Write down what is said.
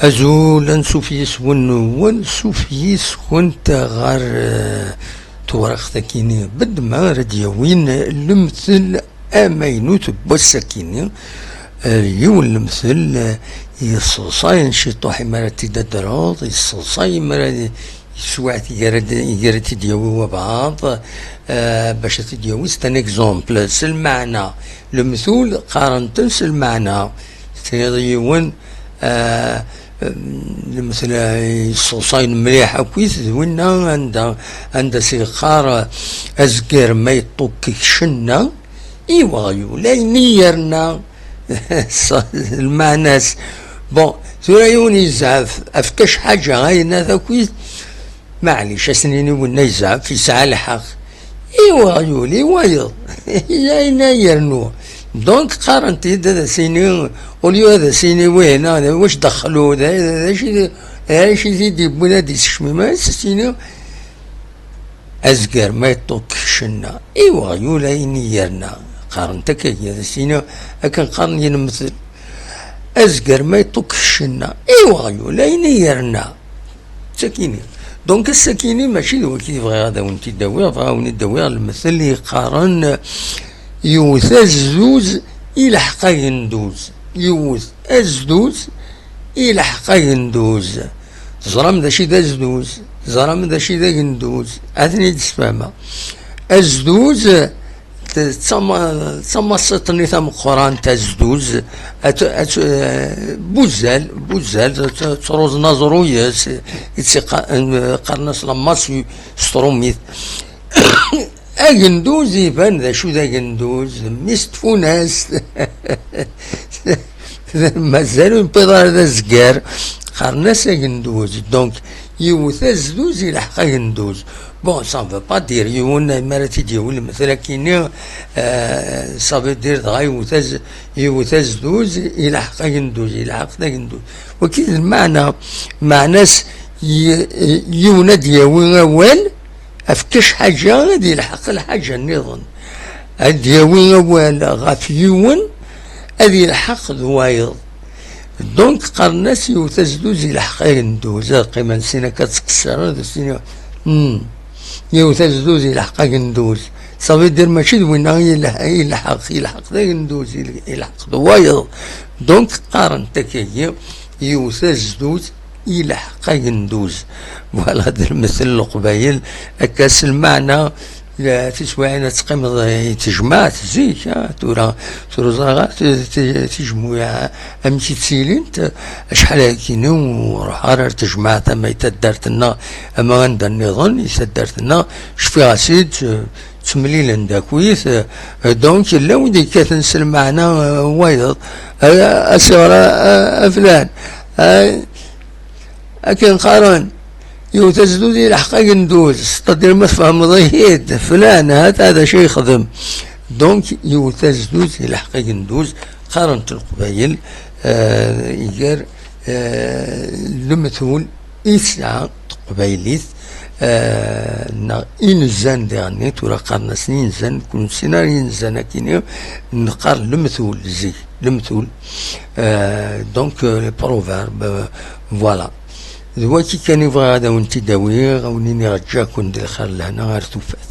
أزول سوفيس ونول سوفيس كنت غار تورخ ثكيني بد ما رديوين المثل أمينوت بوسكيني اليوم المثل يصصاين شي طوحي مراتي ددراض يصصاين مراتي سواعت يقرد ديوي وبعض باش تديوي ستان اكزومبل المعنى المثول قارنتن المعنى تيضيون مثل الصوصين مليح كويس وينا عند سيخار ازكر ما يطوك شنا ايوا لا ينيرنا المعنى بون ثوريون يزعف افكش حاجه غاي هذا كويس معليش اسنيني ونا يزعف في ساعه الحق ايوا يولي وايض يا ينيرنو دونك قارنت هذا سيني وليو هذا سيني وين هذا واش دخلوا هذا شي زيدي بولادي الشميمه سيني ازقر ما يطوك شنا ايوا يولا ينيرنا قارنتك هذا سيني اكن قارن ينمثل ازقر ما يطوك شنا ايوا يولا ينيرنا سكيني دونك السكيني ماشي هو كيف هذا وانت تداوي فهاوني تداوي المثل اللي يقارن يوث الزوز يلحق يندوز يوث الزوز يلحق يندوز زرام ذا شي ذا زدوز زرام ذا شي ذا يندوز اثني تسفهمها الزدوز تسمى سطني ثم قران تزدوز بوزال تروز نظروية قرنس لماس ستروميث اجندوز يبان ذا شو ذا جندوز مستفوناس مازالو بيضار ذا زقار قرناس اجندوز دونك يوث الزدوز يلحق جندوز بون سا فو با دير يون مراتي ديول مثلا كيني صافي دير دغا يوث الزدوز يلحق جندوز يلحق ذا جندوز وكيد المعنى معناس يونا دياوي اول افكش حاجه غادي يلحق الحاجه نظن دياوي اول غافيون غادي يلحق ذوايض دونك قرناس يوث الزدوز يلحق جندوز قيمه نسينا كتكسر هذا سينا يوث الزدوز يلحق جندوز صافي دير ماشي وين يلحق ذا جندوز يلحق ذوايض دونك قارنتك هي يوث الزدوز يلحق جندوز فوالا هذا المثل القبايل اكاس المعنى تسواعنا تقيم تجمع تزيك تورا تجمع امشي تسيلين شحال كيني وروح راه تجمع ثم يتدارت لنا اما عند النظام يتدارت لنا شفي غاسيد تمليل دا كويس دونك لا ودي كتنسى المعنى وايض اسرا فلان اكن قارن يوتزدوز يلحق جندوز تقدر ما تفهم ضيهيد فلان هذا شيء يخدم دونك يوتزدوز يلحق جندوز قارنت القبايل يجر المثول إسعى قبايليث إنزان ديعني تورا قارنا سنين زان كون سيناري إنزان كيني نقار المثول زي المثول دونك البروفيرب فوالا دلوقتي كان يبغى هذا وانت داوي غاونيني رجاكم ندير خير لهنا غير توفات.